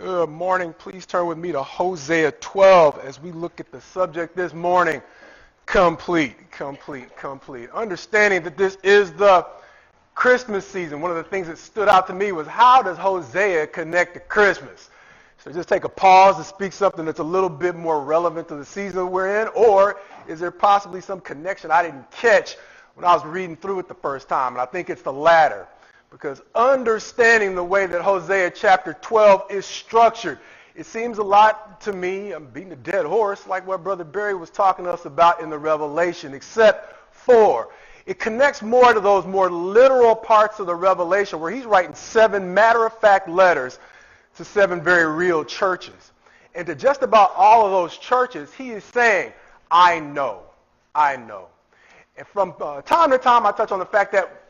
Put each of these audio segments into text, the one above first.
Good morning. Please turn with me to Hosea 12 as we look at the subject this morning, complete. Understanding that this is the Christmas season, one of the things that stood out to me was how does Hosea connect to Christmas? So just take a pause to speak something that's a little bit more relevant to the season we're in, or is there possibly some connection I didn't catch when I was reading through it the first time? And I think it's the latter. Because understanding the way that Hosea chapter 12 is structured, it seems a lot to me, I'm beating a dead horse, like what Brother Barry was talking to us about in the Revelation, except for it connects more to those more literal parts of the Revelation where he's writing 7 matter-of-fact letters to 7 very real churches. And to just about all of those churches, he is saying, I know. And from time to time, I touch on the fact that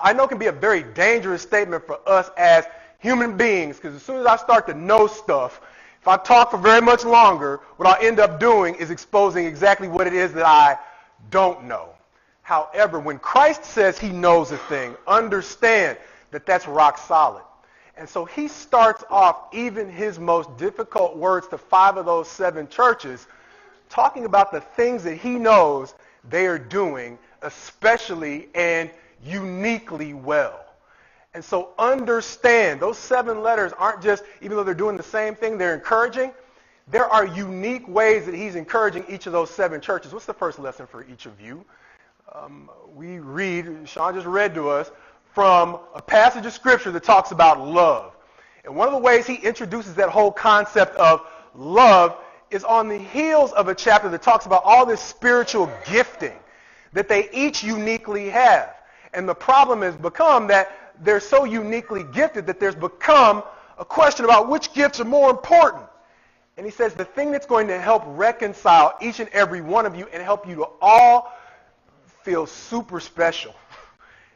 I know can be a very dangerous statement for us as human beings, because as soon as I start to know stuff, if I talk for very much longer, what I'll end up doing is exposing exactly what it is that I don't know. However, when Christ says he knows a thing, understand that that's rock solid. And so he starts off even his most difficult words to 5 of those 7 churches, talking about the things that he knows they are doing, especially and uniquely well. And so understand, those 7 letters aren't just, even though they're doing the same thing, they're encouraging. There are unique ways that he's encouraging each of those 7 churches. What's the first lesson for each of you? We read, Sean just read to us, from a passage of Scripture that talks about love. And one of the ways he introduces that whole concept of love is on the heels of a chapter that talks about all this spiritual gifting that they each uniquely have. And the problem has become that they're so uniquely gifted that there's become a question about which gifts are more important. And he says the thing that's going to help reconcile each and every one of you and help you to all feel super special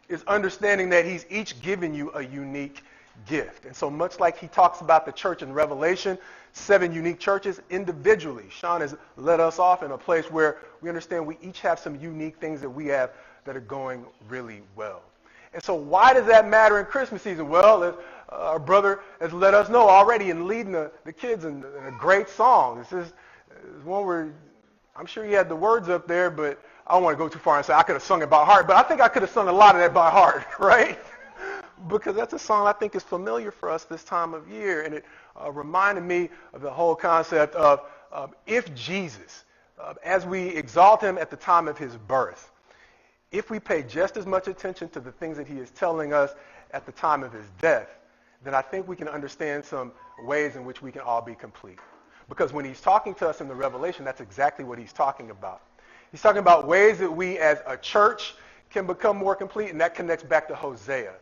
is understanding that he's each given you a unique gift. And so much like he talks about the church in Revelation, 7 unique churches individually, Sean has led us off in a place where we understand we each have some unique things that we have that are going really well. And so why does that matter in Christmas season? Well, our brother has let us know already in leading the kids in a great song. This is one where I'm sure he had the words up there, but I don't want to go too far and say I could have sung it by heart, but I think I could have sung a lot of that by heart, right? Because that's a song I think is familiar for us this time of year, and it reminded me of the whole concept of if Jesus, as we exalt him at the time of his birth, if we pay just as much attention to the things that he is telling us at the time of his death, then I think we can understand some ways in which we can all be complete. Because when he's talking to us in the Revelation, that's exactly what he's talking about. He's talking about ways that we as a church can become more complete, and that connects back to Hosea.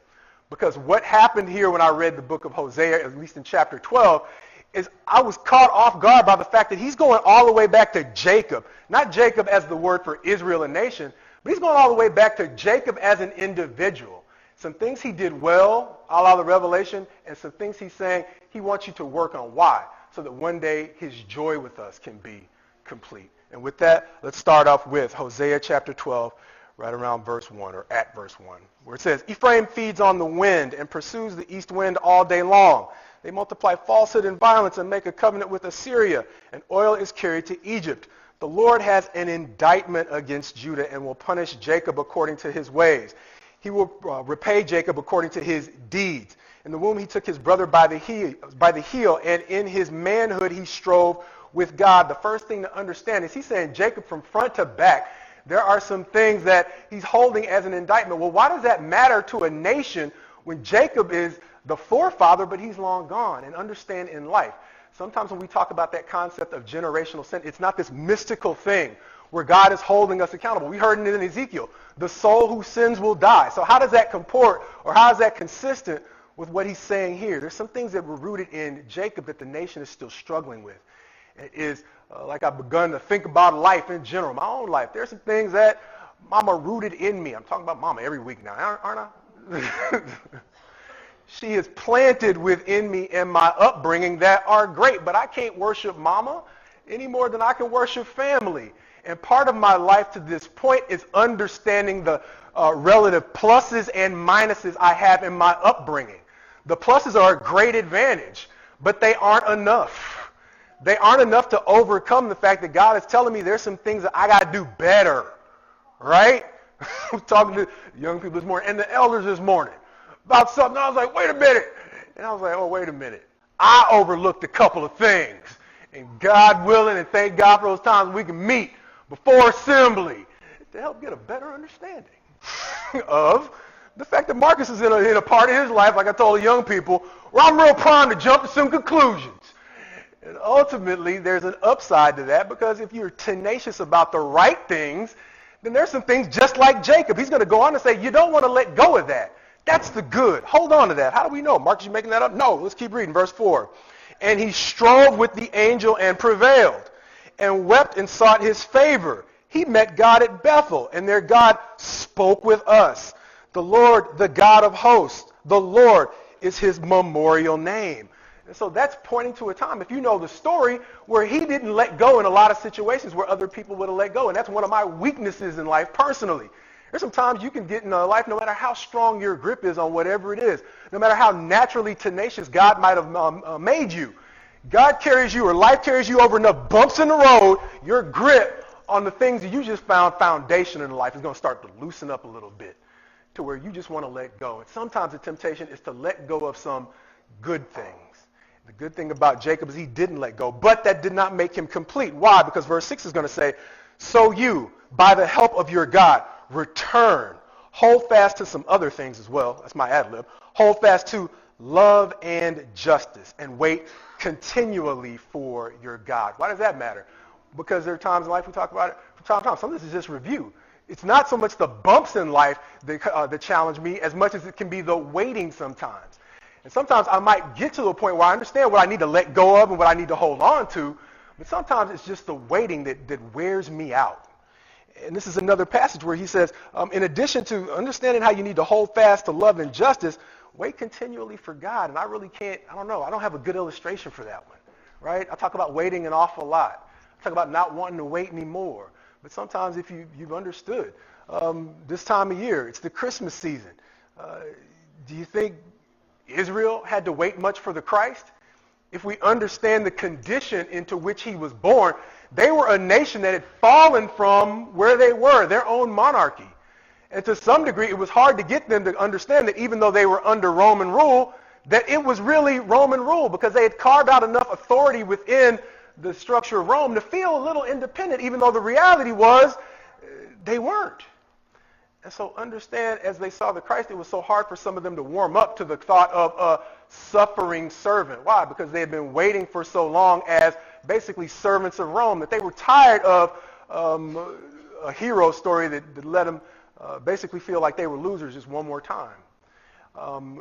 Because what happened here when I read the book of Hosea, at least in chapter 12, is I was caught off guard by the fact that he's going all the way back to Jacob. Not Jacob as the word for Israel, a nation, but he's going all the way back to Jacob as an individual. Some things he did well, a la the Revelation, and some things he's saying he wants you to work on. Why? So that one day his joy with us can be complete. And with that, let's start off with Hosea chapter 12, right around verse 1, or at verse 1, where it says, Ephraim feeds on the wind and pursues the east wind all day long. They multiply falsehood and violence and make a covenant with Assyria, and oil is carried to Egypt. The Lord has an indictment against Judah and will punish Jacob according to his ways. He will repay Jacob according to his deeds. In the womb he took his brother by the heel, and in his manhood he strove with God. The first thing to understand is he's saying Jacob from front to back, there are some things that he's holding as an indictment. Well, why does that matter to a nation when Jacob is the forefather, but he's long gone? And understand in life, sometimes when we talk about that concept of generational sin, it's not this mystical thing where God is holding us accountable. We heard it in Ezekiel, the soul who sins will die. So how does that comport, or how is that consistent with what he's saying here? There's some things that were rooted in Jacob that the nation is still struggling with. It is like I've begun to think about life in general, my own life. There's some things that mama rooted in me. I'm talking about mama every week now, aren't I? She is planted within me and my upbringing that are great, but I can't worship mama any more than I can worship family. And part of my life to this point is understanding the relative pluses and minuses I have in my upbringing. The pluses are a great advantage, but they aren't enough. They aren't enough to overcome the fact that God is telling me there's some things that I got to do better, right? I was talking to young people this morning and the elders this morning about something. I was like, wait a minute. And I was like, oh, wait a minute. I overlooked a couple of things. And God willing, and thank God for those times we can meet before assembly to help get a better understanding of the fact that Marcus is in a part of his life, like I told the young people, where I'm real primed to jump to some conclusions. And ultimately, there's an upside to that, because if you're tenacious about the right things, then there's some things just like Jacob. He's going to go on to say, you don't want to let go of that. That's the good. Hold on to that. How do we know? Marcus, you making that up? No. Let's keep reading. Verse 4. And he strove with the angel and prevailed, and wept and sought his favor. He met God at Bethel, and there God spoke with us. The Lord, the God of hosts, the Lord is his memorial name. And so that's pointing to a time, if you know the story, where he didn't let go in a lot of situations where other people would have let go. And that's one of my weaknesses in life personally. There's some times you can get in a life, no matter how strong your grip is on whatever it is, no matter how naturally tenacious God might have made you, God carries you, or life carries you over enough bumps in the road, your grip on the things that you just found foundation in life is going to start to loosen up a little bit to where you just want to let go. And sometimes the temptation is to let go of some good things. The good thing about Jacob is he didn't let go, but that did not make him complete. Why? Because verse 6 is going to say, so you, by the help of your God, return, hold fast to some other things as well. That's my ad lib. Hold fast to love and justice, and wait continually for your God. Why does that matter? Because there are times in life we talk about it from time to time. Some of this is just review. It's not so much the bumps in life that challenge me as much as it can be the waiting sometimes. And sometimes I might get to the point where I understand what I need to let go of and what I need to hold on to, but sometimes it's just the waiting that wears me out. And this is another passage where he says, in addition to understanding how you need to hold fast to love and justice, wait continually for God. And I really can't, I don't have a good illustration for that one, right? I talk about waiting an awful lot. I talk about not wanting to wait anymore. But sometimes if you've understood, this time of year, it's the Christmas season. Do you think Israel had to wait much for the Christ? If we understand the condition into which he was born, they were a nation that had fallen from where they were, their own monarchy. And to some degree, it was hard to get them to understand that even though they were under Roman rule, that it was really Roman rule, because they had carved out enough authority within the structure of Rome to feel a little independent, even though the reality was they weren't. And so understand, as they saw the Christ, it was so hard for some of them to warm up to the thought of a suffering servant. Why? Because they had been waiting for so long as basically servants of Rome that they were tired of a hero story that let them basically feel like they were losers just one more time.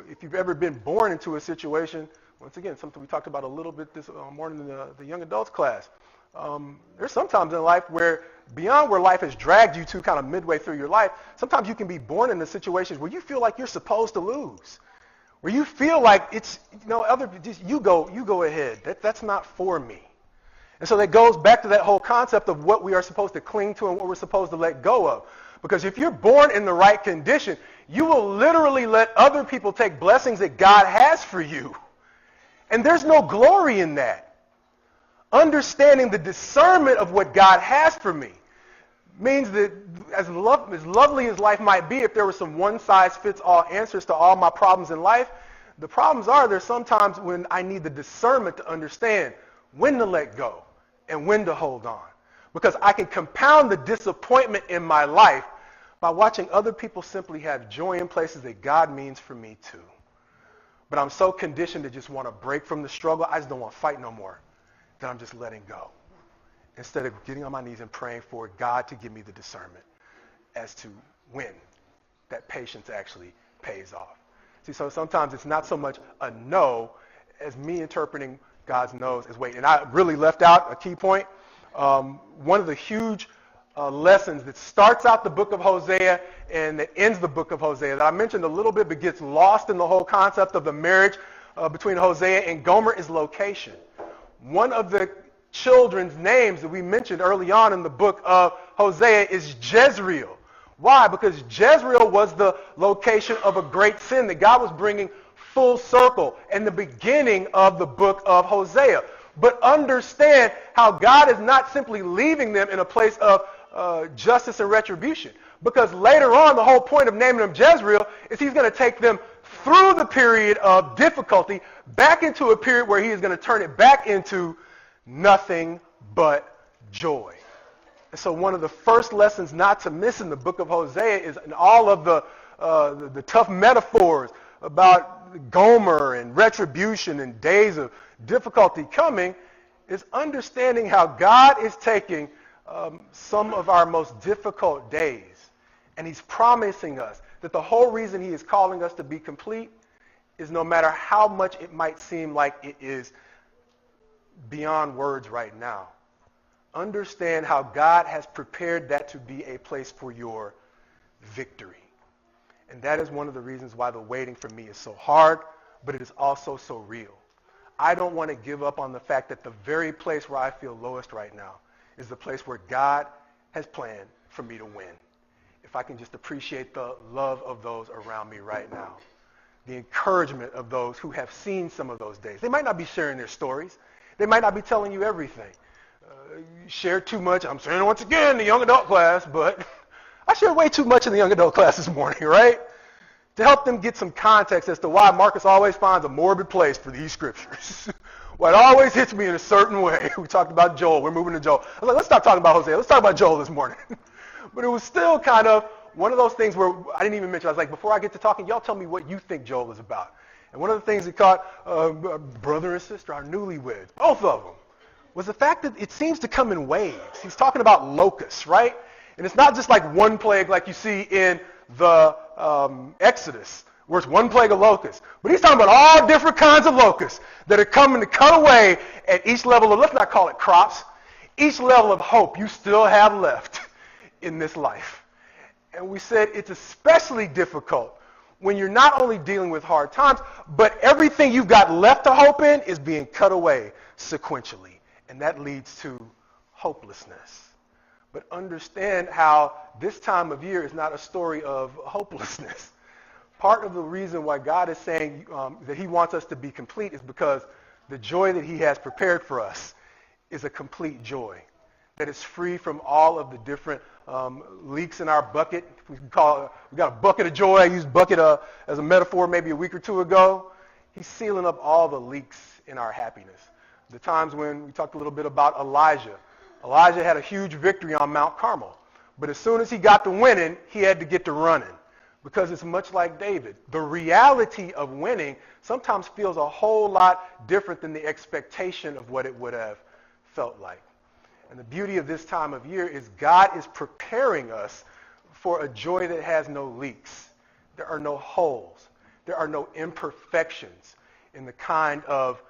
If you've ever been born into a situation, once again, something we talked about a little bit this morning in the young adults class, there's sometimes in life where beyond where life has dragged you to kind of midway through your life, sometimes you can be born into situations where you feel like you're supposed to lose, where you feel like it's, you go ahead. That's not for me. And so that goes back to that whole concept of what we are supposed to cling to and what we're supposed to let go of. Because if you're born in the right condition, you will literally let other people take blessings that God has for you. And there's no glory in that. Understanding the discernment of what God has for me means that as lovely as life might be, if there were some one-size-fits-all answers to all my problems in life, the problems are there's sometimes when I need the discernment to understand when to let go and when to hold on. Because I can compound the disappointment in my life by watching other people simply have joy in places that God means for me too. But I'm so conditioned to just want to break from the struggle, I just don't want to fight no more, that I'm just letting go. Instead of getting on my knees and praying for God to give me the discernment as to when that patience actually pays off. See, so sometimes it's not so much a no as me interpreting God's no's as wait. And I really left out a key point. One of the huge lessons that starts out the book of Hosea and that ends the book of Hosea that I mentioned a little bit but gets lost in the whole concept of the marriage between Hosea and Gomer is location. One of the children's names that we mentioned early on in the book of Hosea is Jezreel. Why? Because Jezreel was the location of a great sin that God was bringing full circle and the beginning of the book of Hosea. But understand how God is not simply leaving them in a place of justice and retribution. Because later on, the whole point of naming them Jezreel is he's going to take them through the period of difficulty back into a period where he is going to turn it back into nothing but joy. And so one of the first lessons not to miss in the book of Hosea is in all of the tough metaphors about Gomer and retribution and days of difficulty coming is understanding how God is taking some of our most difficult days and he's promising us that the whole reason he is calling us to be complete is no matter how much it might seem like it is beyond words right now. Understand how God has prepared that to be a place for your victory. And that is one of the reasons why the waiting for me is so hard, but it is also so real. I don't want to give up on the fact that the very place where I feel lowest right now is the place where God has planned for me to win. If I can just appreciate the love of those around me right now, the encouragement of those who have seen some of those days. They might not be sharing their stories. They might not be telling you everything. You share too much. I'm saying once again, the young adult class, but I shared way too much in the young adult class this morning, right? To help them get some context as to why Marcus always finds a morbid place for these scriptures. Why it always hits me in a certain way. We talked about Joel. We're moving to Joel. I was like, let's stop talking about Hosea. Let's talk about Joel this morning. But it was still kind of one of those things where I didn't even mention. I was like, before I get to talking, y'all tell me what you think Joel is about. And one of the things that caught brother and sister, our newlyweds, both of them, was the fact that it seems to come in waves. He's talking about locusts, right? And it's not just like one plague like you see in the Exodus, where it's one plague of locusts. But he's talking about all different kinds of locusts that are coming to cut away at each level of, let's not call it crops, each level of hope you still have left in this life. And we said it's especially difficult when you're not only dealing with hard times, but everything you've got left to hope in is being cut away sequentially. And that leads to hopelessness. But understand how this time of year is not a story of hopelessness. Part of the reason why God is saying that he wants us to be complete is because the joy that he has prepared for us is a complete joy that is free from all of the different leaks in our bucket. We got a bucket of joy. I used bucket as a metaphor maybe a week or two ago. He's sealing up all the leaks in our happiness. The times when we talked a little bit about Elijah. Elijah had a huge victory on Mount Carmel. But as soon as he got to winning, he had to get to running. Because it's much like David. The reality of winning sometimes feels a whole lot different than the expectation of what it would have felt like. And the beauty of this time of year is God is preparing us for a joy that has no leaks. There are no holes. There are no imperfections in the kind of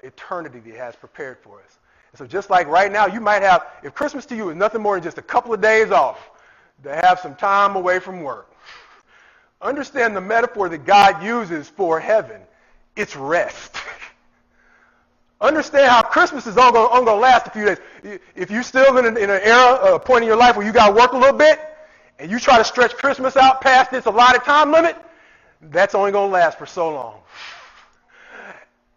eternity that he has prepared for us. And so just like right now, you might have, if Christmas to you is nothing more than just a couple of days off, to have some time away from work. Understand the metaphor that God uses for heaven. It's rest. Understand how Christmas is only going to last a few days. If you're still in an era, a point in your life where you got to work a little bit, and you try to stretch Christmas out past its allotted time limit, that's only going to last for so long.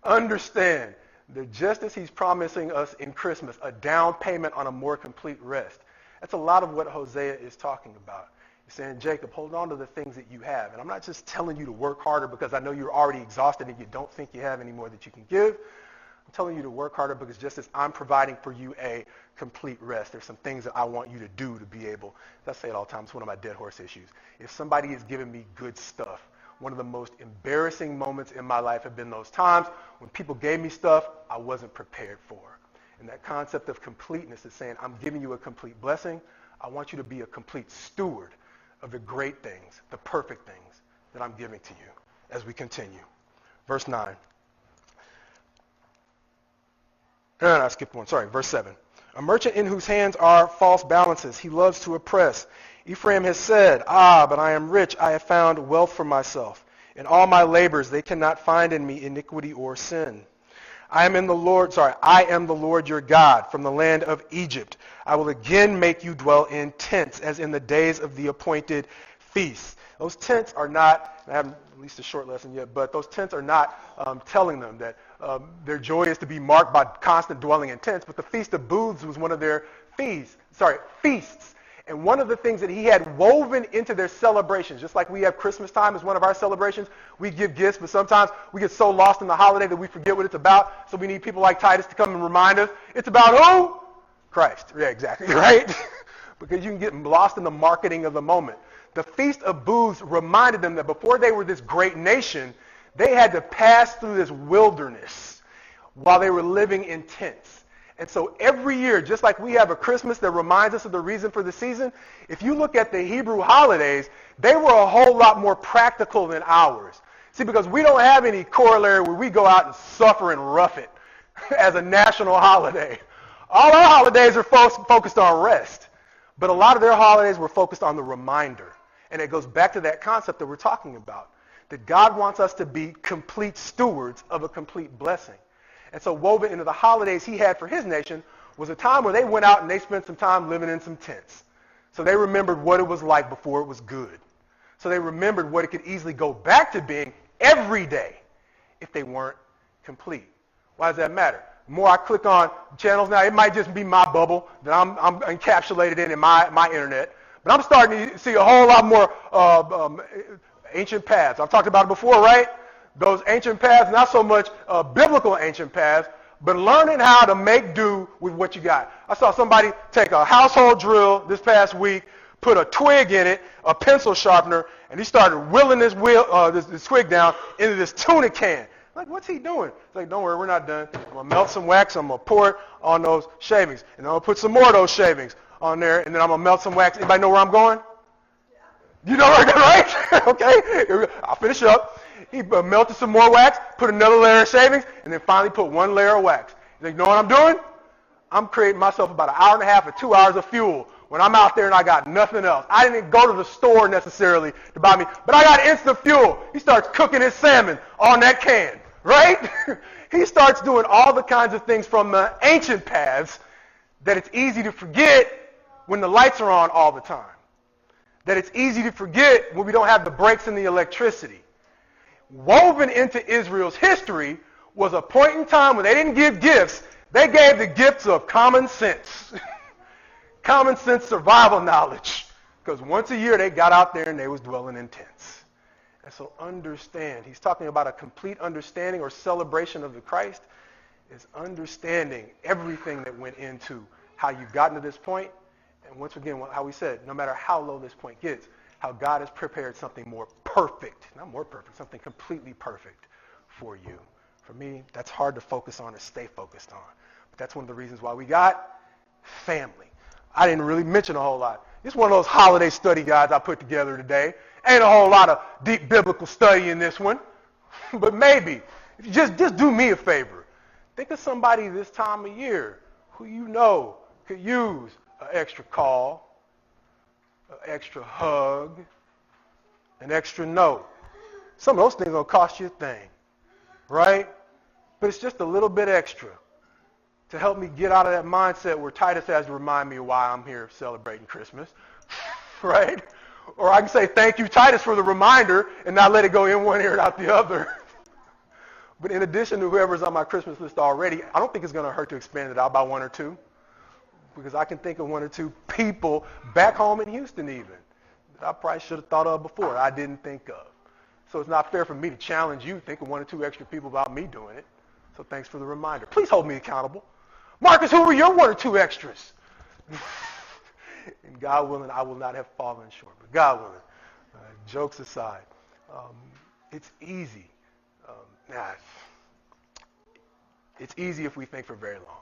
Understand that just as he's promising us in Christmas a down payment on a more complete rest, that's a lot of what Hosea is talking about. He's saying, Jacob, hold on to the things that you have. And I'm not just telling you to work harder because I know you're already exhausted and you don't think you have any more that you can give. I'm telling you to work harder because just as I'm providing for you a complete rest, there's some things that I want you to do to be able, I say it all the time, it's one of my dead horse issues. If somebody is giving me good stuff, one of the most embarrassing moments in my life have been those times when people gave me stuff I wasn't prepared for. And that concept of completeness is saying, I'm giving you a complete blessing. I want you to be a complete steward of the great things, the perfect things that I'm giving to you as we continue. Verse 9. No, I skipped one. Sorry, verse 7. A merchant in whose hands are false balances. He loves to oppress. Ephraim has said, but I am rich. I have found wealth for myself. In all my labors, they cannot find in me iniquity or sin. I am the Lord your God from the land of Egypt. I will again make you dwell in tents as in the days of the appointed feasts. Those tents are not, I haven't released a short lesson yet, but those tents are not telling them that their joy is to be marked by constant dwelling in tents, but the Feast of Booths was one of their feasts. And one of the things that he had woven into their celebrations, just like we have Christmas time as one of our celebrations, we give gifts, but sometimes we get so lost in the holiday that we forget what it's about, so we need people like Titus to come and remind us. It's about who? Christ. Yeah, exactly, right? Because you can get lost in the marketing of the moment. The Feast of Booths reminded them that before they were this great nation, they had to pass through this wilderness while they were living in tents. And so every year, just like we have a Christmas that reminds us of the reason for the season, if you look at the Hebrew holidays, they were a whole lot more practical than ours. See, because we don't have any corollary where we go out and suffer and rough it as a national holiday. All our holidays are focused on rest. But a lot of their holidays were focused on the reminder. And it goes back to that concept that we're talking about, that God wants us to be complete stewards of a complete blessing. And so woven into the holidays he had for his nation was a time where they went out and they spent some time living in some tents. So they remembered what it was like before it was good. So they remembered what it could easily go back to being every day if they weren't complete. Why does that matter? The more I click on channels now, it might just be my bubble that I'm encapsulated in my internet. But I'm starting to see a whole lot more ancient paths. I've talked about it before, right? Those ancient paths, not so much biblical ancient paths, but learning how to make do with what you got. I saw somebody take a household drill this past week, put a twig in it, a pencil sharpener, and he started whittling this twig down into this tuna can. Like, what's he doing? It's like, don't worry, we're not done. I'm going to melt some wax, I'm going to pour it on those shavings, and I'm going to put some more of those shavings on there, and then I'm going to melt some wax. Anybody know where I'm going? You know where I'm going, right? Okay, I'll finish up. He melted some more wax, put another layer of shavings, and then finally put one layer of wax. He's like, you know what I'm doing? I'm creating myself about an hour and a half or 2 hours of fuel when I'm out there and I got nothing else. I didn't go to the store necessarily to buy me, but I got instant fuel. He starts cooking his salmon on that can, right? He starts doing all the kinds of things from the ancient paths that it's easy to forget when the lights are on all the time. That it's easy to forget when we don't have the brakes and the electricity. Woven into Israel's history was a point in time when they didn't give gifts. They gave the gifts of common sense. Common sense survival knowledge. Because once a year they got out there and they was dwelling in tents. And so understand, he's talking about a complete understanding or celebration of the Christ is understanding everything that went into how you've gotten to this point. And once again, how we said, no matter how low this point gets, how God has prepared something more perfect, not more perfect, something completely perfect for you. For me, that's hard to focus on or stay focused on. But that's one of the reasons why we got family. I didn't really mention a whole lot. It's one of those holiday study guides I put together today. Ain't a whole lot of deep biblical study in this one. But maybe, if you just do me a favor. Think of somebody this time of year who you know could use an extra call, an extra hug, an extra note. Some of those things don't cost you a thing, right? But it's just a little bit extra to help me get out of that mindset where Titus has to remind me of why I'm here celebrating Christmas, right? Or I can say, thank you, Titus, for the reminder and not let it go in one ear and out the other. But in addition to whoever's on my Christmas list already, I don't think it's going to hurt to expand it out by one or two. Because I can think of one or two people back home in Houston even that I probably should have thought of before I didn't think of. So it's not fair for me to challenge you. Think of one or two extra people about me doing it. So thanks for the reminder. Please hold me accountable. Marcus, who were your one or two extras? And God willing, I will not have fallen short. But God willing, jokes aside, it's easy. It's easy if we think for very long.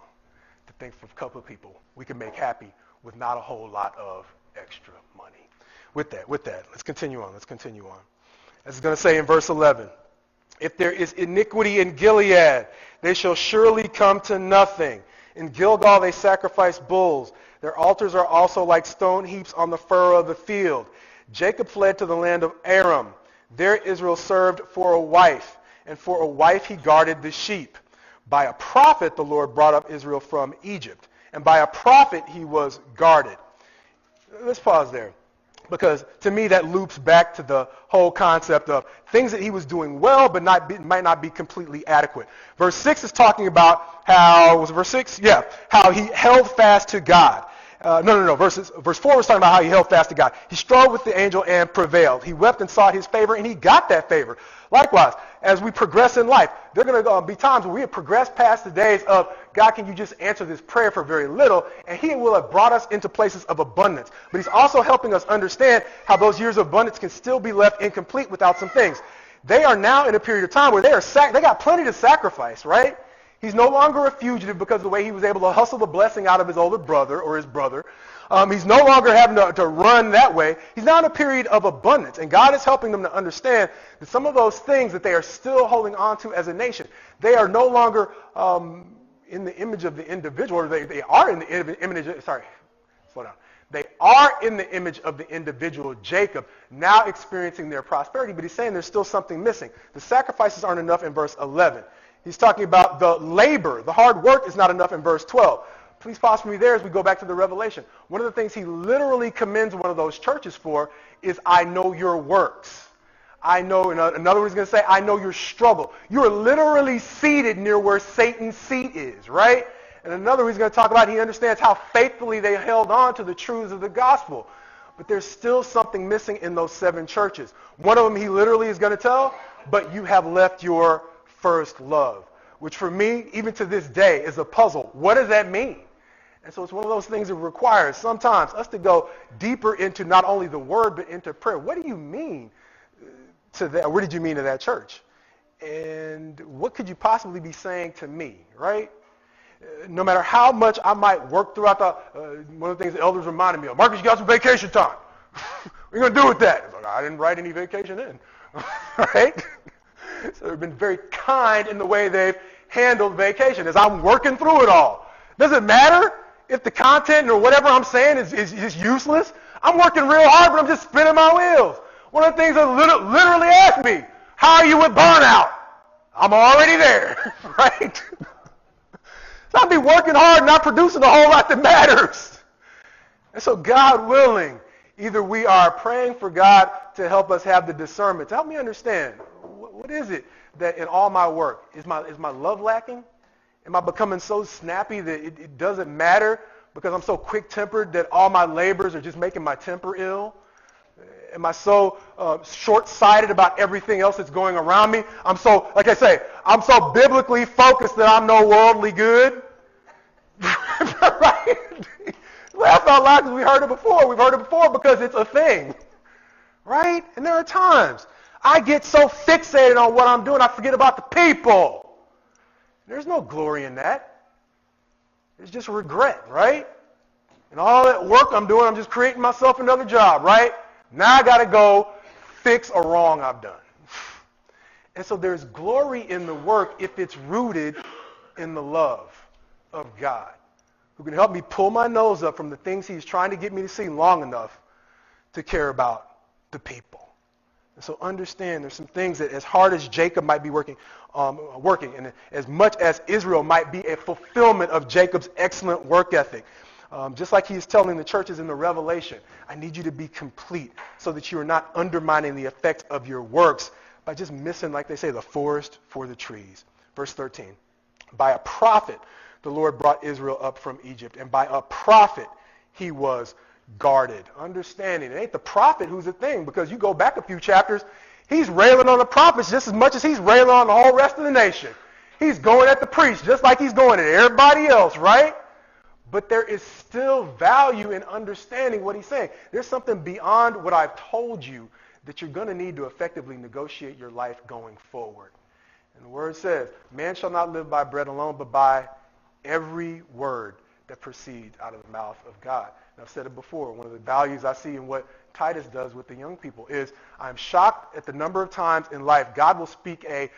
To think for a couple of people we can make happy with not a whole lot of extra money. With that, let's continue on. As it's going to say in verse 11, if there is iniquity in Gilead, they shall surely come to nothing. In Gilgal they sacrifice bulls. Their altars are also like stone heaps on the furrow of the field. Jacob fled to the land of Aram. There Israel served for a wife, and for a wife he guarded the sheep. By a prophet the Lord brought up Israel from Egypt, and by a prophet he was guarded. Let's pause there. Because to me, that loops back to the whole concept of things that he was doing well, but might not be completely adequate. Verse 6 is talking about how, was it verse 6? Yeah, how he held fast to God. No. Verse 4 was talking about how he held fast to God. He struggled with the angel and prevailed. He wept and sought his favor, and he got that favor. Likewise, as we progress in life, there are going to be times when we have progressed past the days of, God, can you just answer this prayer for very little? And he will have brought us into places of abundance. But he's also helping us understand how those years of abundance can still be left incomplete without some things. They are now in a period of time where they got plenty to sacrifice, right? He's no longer a fugitive because of the way he was able to hustle the blessing out of his older brother or his brother. He's no longer having to run that way. He's now in a period of abundance. And God is helping them to understand that some of those things that they are still holding on to as a nation, they are no longer in the image of the individual, or they are in the image, They are in the image of the individual Jacob, now experiencing their prosperity, but he's saying there's still something missing. The sacrifices aren't enough in verse 11. He's talking about the labor, the hard work is not enough in verse 12. Please pause for me there as we go back to the Revelation. One of the things he literally commends one of those churches for is, I know your works. I know, in other words, he's going to say, I know your struggle. You are literally seated near where Satan's seat is, right? And another he's going to talk about, he understands how faithfully they held on to the truths of the gospel. But there's still something missing in those 7 churches. One of them he literally is going to tell, but you have left your first love, which for me, even to this day, is a puzzle. What does that mean? And so it's one of those things that requires sometimes us to go deeper into not only the word, but into prayer. What do you mean to that? What did you mean to that church? And what could you possibly be saying to me, right? No matter how much I might work throughout one of the things the elders reminded me of, Marcus, you got some vacation time. What are you going to do with that? Like, I didn't write any vacation in, right? So they've been very kind in the way they've handled vacation as I'm working through it all. Does it matter if the content or whatever I'm saying is useless? I'm working real hard, but I'm just spinning my wheels. One of the things that literally asked me, how are you with burnout? I'm already there, right? So I'll be working hard, not producing a whole lot that matters. And so God willing, either we are praying for God to help us have the discernment, to help me understand, what is it that in all my work, is my love lacking? Am I becoming so snappy that it doesn't matter because I'm so quick-tempered that all my labors are just making my temper ill? Am I so short-sighted about everything else that's going around me? I'm so, like I say, I'm so biblically focused that I'm no worldly good. Right? Laugh out loud because we heard it before. We've heard it before because it's a thing. Right? And there are times I get so fixated on what I'm doing, I forget about the people. There's no glory in that. There's just regret, right? And all that work I'm doing, I'm just creating myself another job, right? Now I got to go fix a wrong I've done. And so there's glory in the work if it's rooted in the love of God, who can help me pull my nose up from the things he's trying to get me to see long enough to care about the people. And so understand there's some things that as hard as Jacob might be working, and as much as Israel might be a fulfillment of Jacob's excellent work ethic, just like he's telling the churches in the Revelation, I need you to be complete so that you are not undermining the effect of your works by just missing, like they say, the forest for the trees. Verse 13, by a prophet the Lord brought Israel up from Egypt, and by a prophet he was guarded. Understanding, it ain't the prophet who's the thing, because you go back a few chapters, he's railing on the prophets just as much as he's railing on the whole rest of the nation. He's going at the priests just like he's going at everybody else, right? But there is still value in understanding what he's saying. There's something beyond what I've told you that you're going to need to effectively negotiate your life going forward. And the word says, man shall not live by bread alone, but by every word that proceeds out of the mouth of God. And I've said it before, one of the values I see in what Titus does with the young people is I'm shocked at the number of times in life God will speak a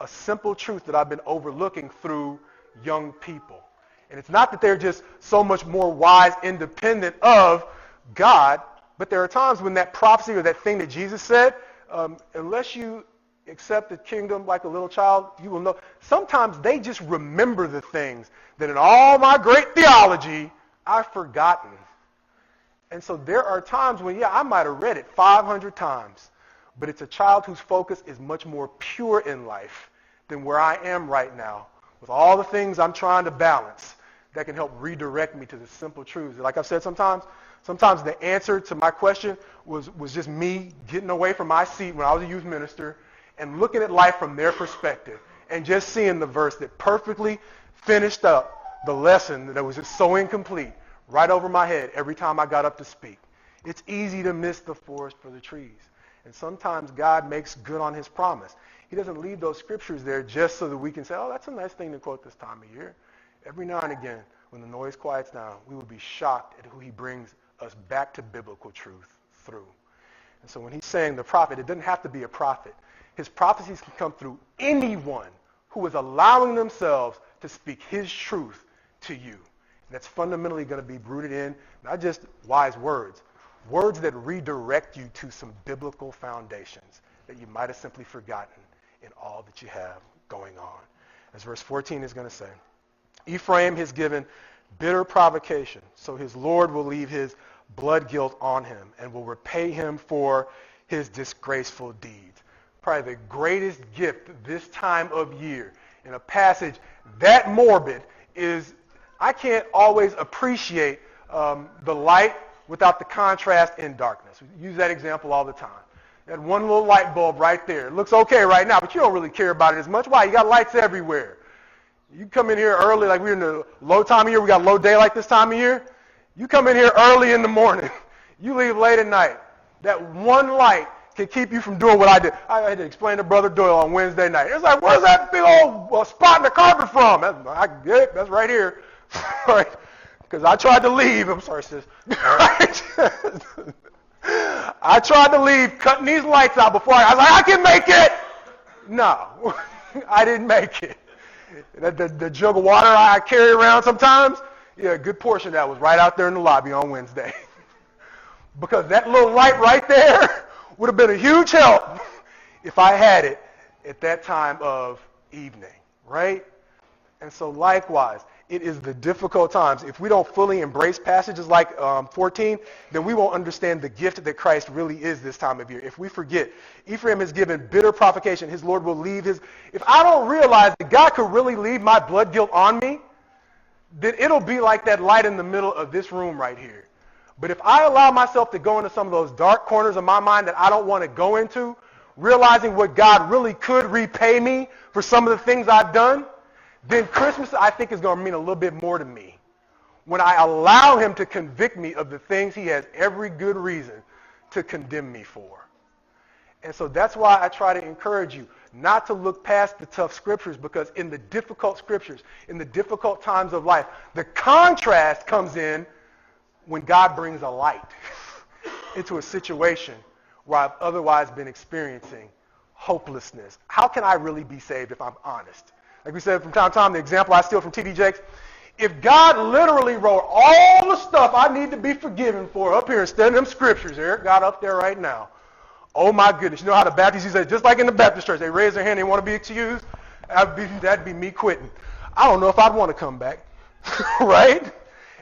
simple truth that I've been overlooking through young people. And it's not that they're just so much more wise, independent of God, but there are times when that prophecy or that thing that Jesus said, unless you accept the kingdom like a little child, you will know. Sometimes they just remember the things that in all my great theology, I've forgotten. And so there are times when, yeah, I might have read it 500 times, but it's a child whose focus is much more pure in life than where I am right now, with all the things I'm trying to balance that can help redirect me to the simple truths. Like I've said sometimes the answer to my question was just me getting away from my seat when I was a youth minister and looking at life from their perspective and just seeing the verse that perfectly finished up the lesson that was just so incomplete right over my head every time I got up to speak. It's easy to miss the forest for the trees. And sometimes God makes good on his promise. He doesn't leave those scriptures there just so that we can say, oh, that's a nice thing to quote this time of year. Every now and again, when the noise quiets down, we will be shocked at who he brings us back to biblical truth through. And so when he's saying the prophet, it doesn't have to be a prophet. His prophecies can come through anyone who is allowing themselves to speak his truth to you. And that's fundamentally going to be rooted in not just wise words that redirect you to some biblical foundations that you might have simply forgotten in all that you have going on. As verse 14 is going to say, Ephraim has given bitter provocation, so his Lord will leave his blood guilt on him and will repay him for his disgraceful deeds. Probably the greatest gift this time of year in a passage that morbid is I can't always appreciate the light without the contrast in darkness. We use that example all the time. That one little light bulb right there. It looks okay right now, but you don't really care about it as much. Why? You got lights everywhere. You come in here early, like we're in the low time of year. We got low daylight this time of year. You come in here early in the morning. You leave late at night. That one light can keep you from doing what I did. I had to explain to Brother Doyle on Wednesday night. It's like, where's that big old spot in the carpet from? I get it. That's right here. Right? Because I tried to leave. I'm sorry, sis. I tried to leave, cutting these lights out before I was like, I can make it. No, I didn't make it. The jug of water I carry around sometimes, yeah, a good portion of that was right out there in the lobby on Wednesday. Because that little light right there would have been a huge help if I had it at that time of evening, right? And so likewise, it is the difficult times. If we don't fully embrace passages like 14, then we won't understand the gift that Christ really is this time of year. If we forget, Ephraim has given bitter provocation. His Lord will leave his... If I don't realize that God could really leave my blood guilt on me, then it'll be like that light in the middle of this room right here. But if I allow myself to go into some of those dark corners of my mind that I don't want to go into, realizing what God really could repay me for some of the things I've done, then Christmas, I think, is going to mean a little bit more to me when I allow him to convict me of the things he has every good reason to condemn me for. And so that's why I try to encourage you not to look past the tough scriptures, because in the difficult scriptures, in the difficult times of life, the contrast comes in when God brings a light into a situation where I've otherwise been experiencing hopelessness. How can I really be saved if I'm honest? Like we said from time to time, the example I steal from T.D. Jakes, if God literally wrote all the stuff I need to be forgiven for up here instead of them scriptures, Eric got up there right now. Oh my goodness. You know how the Baptists, he said, just like in the Baptist church, they raise their hand, they want to be excused. That'd be me quitting. I don't know if I'd want to come back. Right?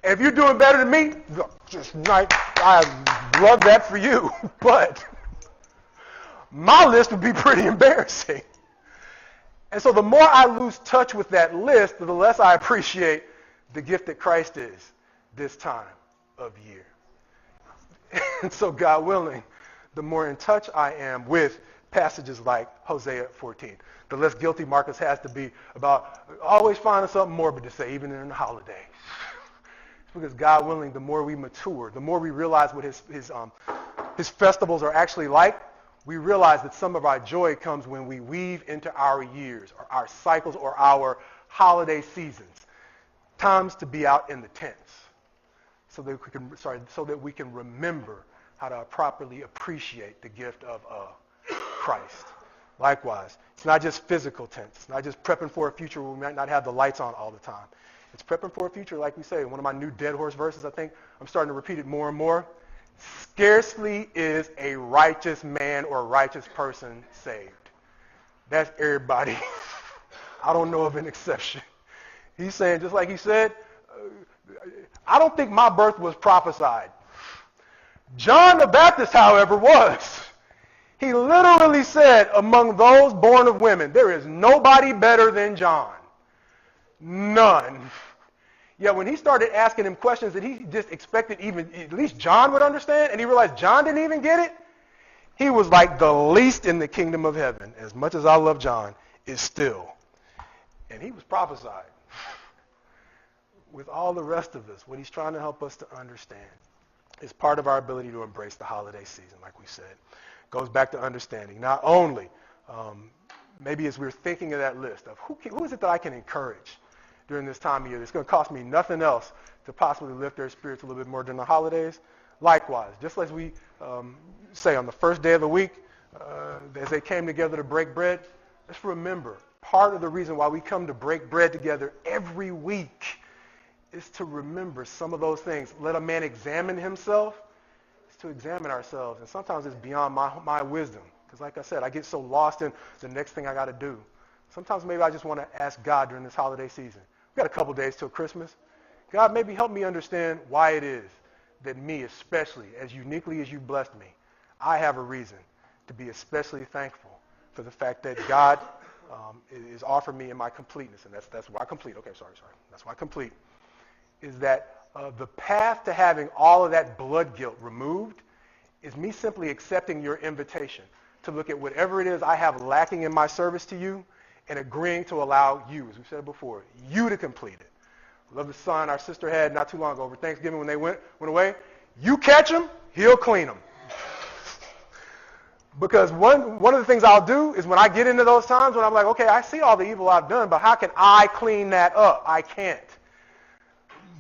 And if you're doing better than me, I love that for you. But my list would be pretty embarrassing. And so the more I lose touch with that list, the less I appreciate the gift that Christ is this time of year. And so God willing, the more in touch I am with passages like Hosea 14, the less guilty Marcus has to be about always finding something morbid to say, even in the holidays. It's because God willing, the more we mature, the more we realize what his festivals are actually like, we realize that some of our joy comes when we weave into our years or our cycles or our holiday seasons times to be out in the tents so that we can remember how to properly appreciate the gift of Christ. Likewise, it's not just physical tents. It's not just prepping for a future where we might not have the lights on all the time. It's prepping for a future, like we say. One of my new Dead Horse verses, I think I'm starting to repeat it more and more. Scarcely is a righteous man or a righteous person saved. That's everybody. I don't know of an exception. He's saying, just like he said, I don't think my birth was prophesied. John the Baptist, however, was. He literally said, among those born of women, there is nobody better than John. None. Yet when he started asking him questions that he just expected even at least John would understand, and he realized John didn't even get it, he was like the least in the kingdom of heaven. As much as I love John, is still. And he was prophesied. With all the rest of us, what he's trying to help us to understand is part of our ability to embrace the holiday season, like we said. Goes back to understanding. Not only, maybe as we're thinking of that list of who is it that I can encourage during this time of year that's going to cost me nothing else to possibly lift their spirits a little bit more during the holidays. Likewise, just as we say on the first day of the week, as they came together to break bread, let's remember, part of the reason why we come to break bread together every week is to remember some of those things. Let a man examine himself. It's to examine ourselves. And sometimes it's beyond my wisdom. Because like I said, I get so lost in the next thing I got to do. Sometimes maybe I just want to ask God during this holiday season. We've got a couple days till Christmas. God, maybe help me understand why it is that me, especially, as uniquely as you blessed me, I have a reason to be especially thankful for the fact that God is offering me in my completeness. And that's why I complete. Okay, sorry. That's why I complete. Is that the path to having all of that blood guilt removed is me simply accepting your invitation to look at whatever it is I have lacking in my service to you and agreeing to allow you, as we said before, you to complete it. I love the son our sister had not too long ago over Thanksgiving when they went away. You catch him, he'll clean him. Because one of the things I'll do is when I get into those times when I'm like, okay, I see all the evil I've done, but how can I clean that up? I can't.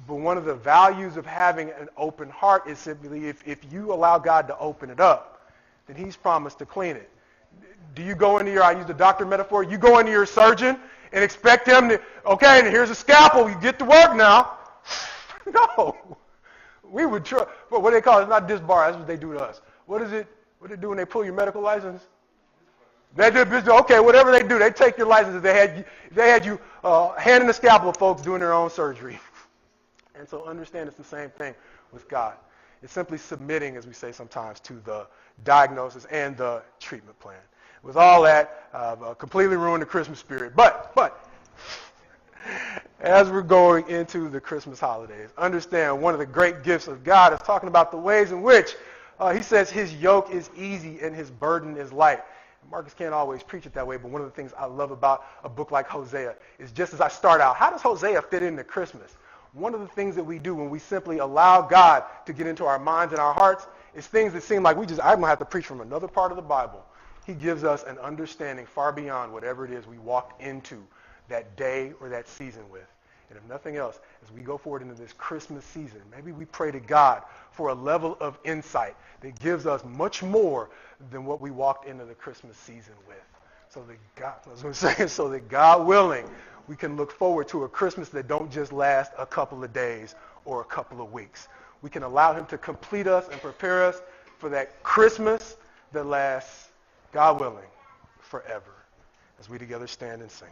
But one of the values of having an open heart is simply if you allow God to open it up, then he's promised to clean it. Do you go into I use the doctor metaphor, you go into your surgeon and expect him to, okay, and here's a scalpel, you get to work now. No. We would try, but what do they call it? It's not disbar, that's what they do to us. What do they do when they pull your medical license? They do business, okay, whatever they do, they take your license. They had you handing the scalpel to folks doing their own surgery. And so understand it's the same thing with God. It's simply submitting, as we say sometimes, to the diagnosis and the treatment plan. With all that, completely ruined the Christmas spirit. But as we're going into the Christmas holidays, understand one of the great gifts of God is talking about the ways in which he says his yoke is easy and his burden is light. Marcus can't always preach it that way, but one of the things I love about a book like Hosea is just as I start out, how does Hosea fit into Christmas? One of the things that we do when we simply allow God to get into our minds and our hearts is things that seem like I'm going to have to preach from another part of the Bible. He gives us an understanding far beyond whatever it is we walked into that day or that season with. And if nothing else, as we go forward into this Christmas season, maybe we pray to God for a level of insight that gives us much more than what we walked into the Christmas season with. So that God willing, we can look forward to a Christmas that don't just last a couple of days or a couple of weeks. We can allow him to complete us and prepare us for that Christmas that lasts, God willing, forever. As we together stand and sing.